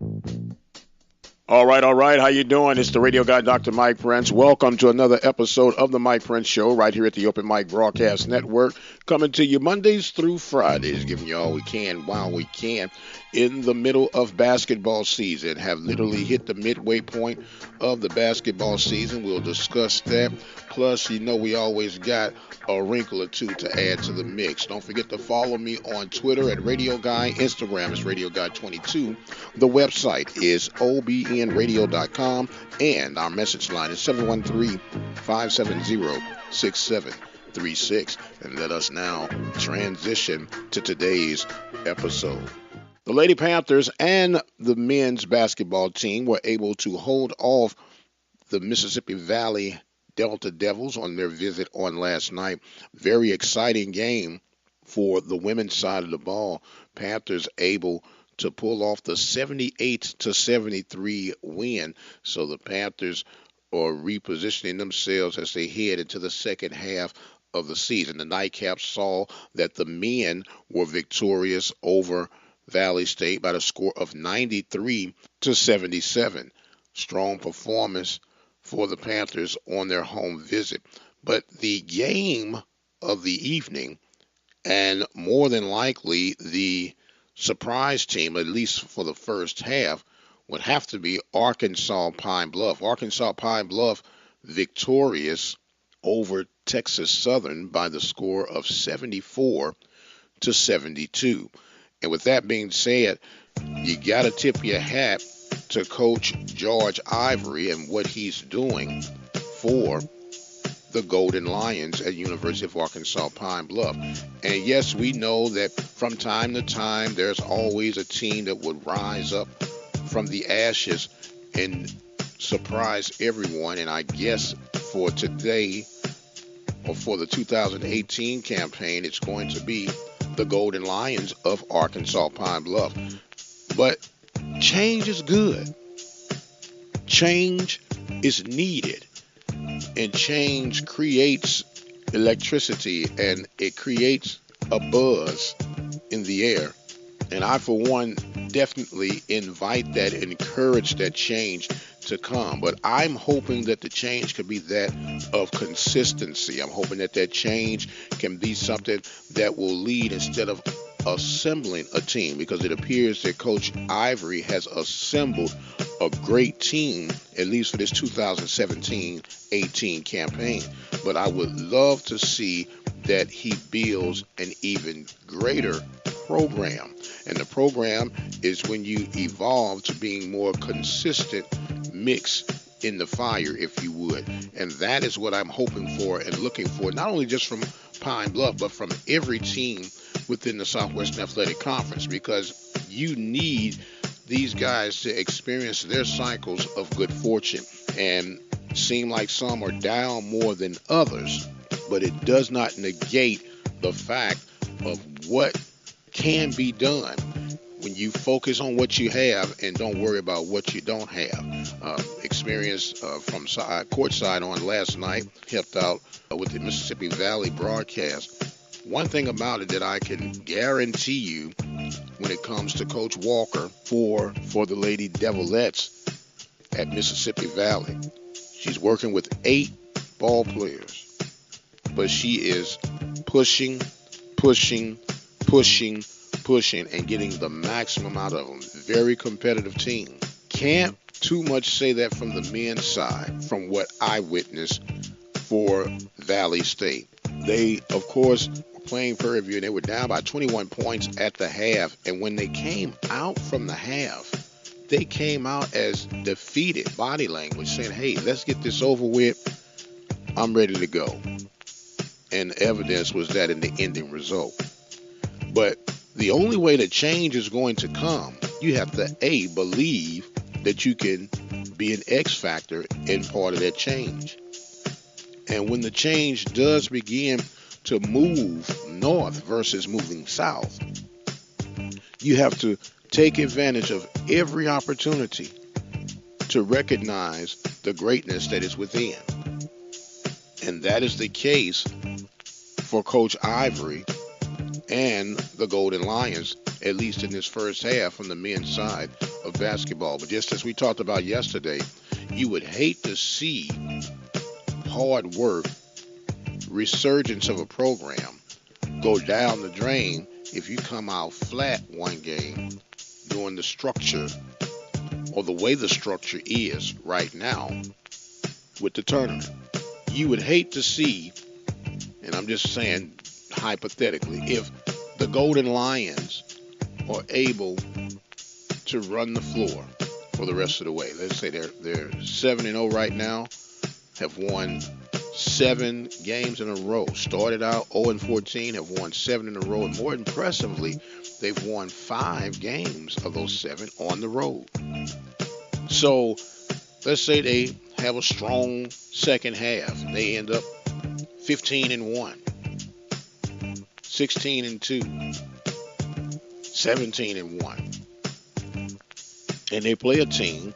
All right. How you doing? It's the radio guy, Dr. Mike Prince. Welcome to another episode of the Mike Prince Show right here at the Open Mic Broadcast Network, coming to you Mondays through Fridays, giving you all we can while we can. In the middle of basketball season, have literally hit the midway point of the basketball season. We'll discuss that. Plus, we always got a wrinkle or two to add to the mix. Don't forget to follow me on Twitter at Radio Guy. Instagram is Radio Guy 22. The website is obn-radio.com, and our message line is 713-570-6736. And let us now transition to today's episode. The Lady Panthers and the men's basketball team were able to hold off the Mississippi Valley Delta Devils on their visit on last night. Very exciting game for the women's side of the ball. Panthers able to pull off the 78-73 win. So the Panthers are repositioning themselves as they head into the second half of the season. The Nightcaps saw that the men were victorious over Valley State by the score of 93-77. Strong performance for the Panthers on their home visit. But the game of the evening, and more than likely the surprise team, at least for the first half, would have to be Arkansas Pine Bluff. Arkansas Pine Bluff victorious over Texas Southern by the score of 74-72. And with that being said, you got to tip your hat to Coach George Ivory and what he's doing for the Golden Lions at University of Arkansas Pine Bluff. And yes, we know that from time to time there's always a team that would rise up from the ashes and surprise everyone. And I guess for today, or for the 2018 campaign, it's going to be the Golden Lions of Arkansas Pine Bluff. But change is good. Change is needed. And change creates electricity, and it creates a buzz in the air. And I, for one, definitely invite that, encourage that change to come. But I'm hoping that the change could be that of consistency. I'm hoping that that change can be something that will lead instead of assembling a team, because it appears that Coach Ivory has assembled a great team, at least for this 2017-18 campaign. But I would love to see that he builds an even greater program. And the program is when you evolve to being more consistent mix in the fire, if you would. And that is what I'm hoping for and looking for, not only just from Pine Bluff, but from every team within the Southwestern Athletic Conference, because you need these guys to experience their cycles of good fortune. And seem like some are down more than others, but it does not negate the fact of what can be done when you focus on what you have and don't worry about what you don't have. Experience from courtside on last night helped out with the Mississippi Valley broadcast. One thing about it that I can guarantee you when it comes to Coach Walker for the Lady Devilettes at Mississippi Valley, she's working with 8 ball players, but she is pushing, and getting the maximum out of them. Very competitive team. Can't too much say that from the men's side, from what I witnessed for Valley State. They, of course, were playing Prairie View, and they were down by 21 points at the half. And when they came out from the half, they came out as defeated, body language, saying, hey, let's get this over with. I'm ready to go. And the evidence was that in the ending result. But the only way that change is going to come, you have to, A, believe that you can be an X factor in part of that change. And when the change does begin to move north versus moving south, you have to take advantage of every opportunity to recognize the greatness that is within. And that is the case for Coach Ivory and the Golden Lions, at least in this first half from the men's side of basketball. But just as we talked about yesterday, you would hate to see hard work, resurgence of a program go down the drain if you come out flat one game doing the structure or the way the structure is right now with the tournament. You would hate to see, and I'm just saying hypothetically, if the Golden Lions are able to run the floor for the rest of the way. Let's say they're 7-0 right now, have won 7 games in a row. Started out 0-14, have won 7 in a row, and more impressively, they've won 5 games of those 7 on the road. So let's say they have a strong second half. They end up 15-1, 16-2, 17-1. And they play a team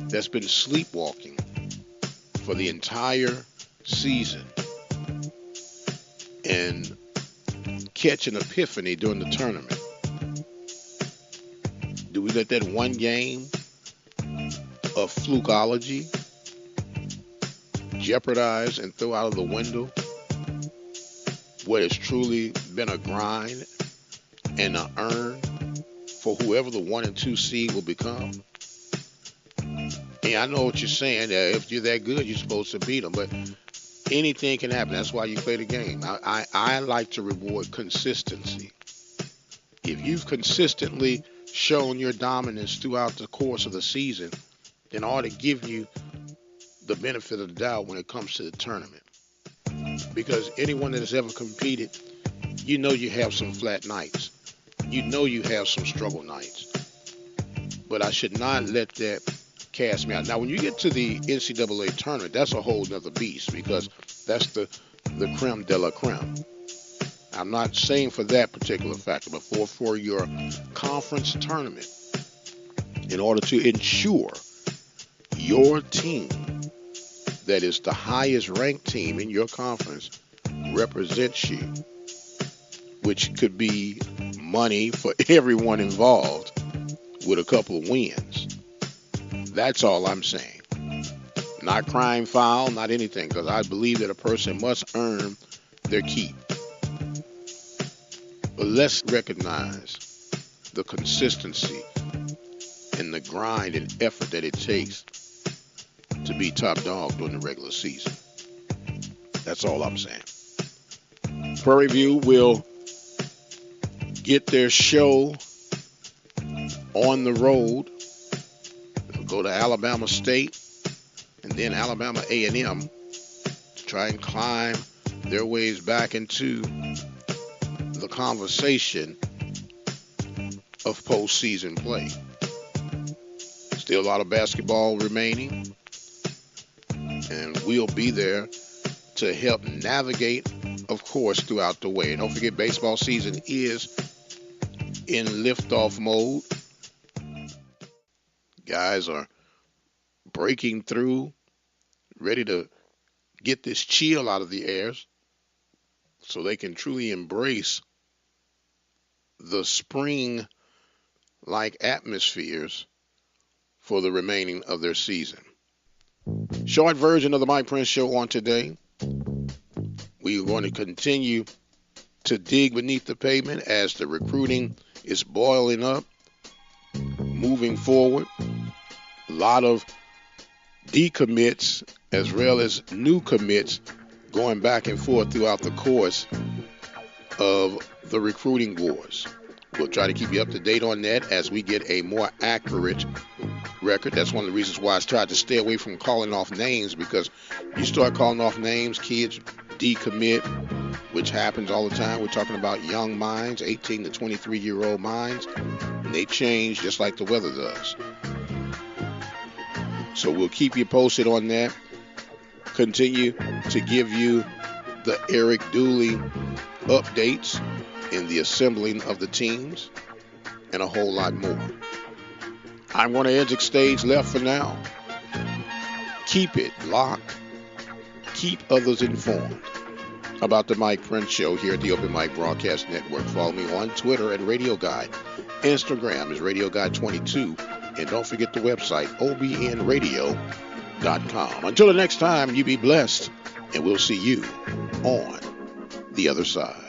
that's been sleepwalking for the entire season and catch an epiphany during the tournament. Do we let that one game of flukeology jeopardize and throw out of the window what has truly been a grind and an earn for whoever the 1 and 2 seed will become? And I know what you're saying, that if you're that good, you're supposed to beat them, but anything can happen. That's why you play the game. I like to reward consistency. If you've consistently shown your dominance throughout the course of the season, then I ought to give you the benefit of the doubt when it comes to the tournament. Because anyone that has ever competed, you know you have some flat nights. You know you have some struggle nights. But I should not let that cast me out. Now, when you get to the NCAA tournament, that's a whole nother beast, because that's the creme de la creme. I'm not saying for that particular factor, but for your conference tournament, in order to ensure your team that is the highest ranked team in your conference represents you, which could be money for everyone involved with a couple of wins. That's all I'm saying. Not crying foul, not anything, because I believe that a person must earn their keep. But let's recognize the consistency and the grind and effort that it takes to be top dog during the regular season. That's all I'm saying. Prairie View will get their show on the road. They'll go to Alabama State and then Alabama A&M to try and climb their ways back into the conversation of postseason play. Still a lot of basketball remaining, and we'll be there to help navigate, of course, throughout the way. And don't forget, baseball season is in liftoff mode. Guys are breaking through, ready to get this chill out of the air so they can truly embrace the spring-like atmospheres for the remaining of their season. Short version of the Mike Prince Show on today. We are going to continue to dig beneath the pavement as the recruiting is boiling up, moving forward. A lot of decommits as well as new commits going back and forth throughout the course of the recruiting wars. We'll try to keep you up to date on that as we get a more accurate record. That's one of the reasons why I tried to stay away from calling off names, because you start calling off names, kids decommit, which happens all the time. We're talking about young minds, 18 to 23-year-old minds, and they change just like the weather does. So we'll keep you posted on that. Continue to give you the Eric Dooley updates in the assembling of the teams and a whole lot more. I'm going to exit stage left for now. Keep it locked. Keep others informed about the Mike Prince Show here at the Open Mic Broadcast Network. Follow me on Twitter at Radio Guide. Instagram is Radio Guide 22. And don't forget the website, obn-radio.com. Until the next time, you be blessed, and we'll see you on the other side.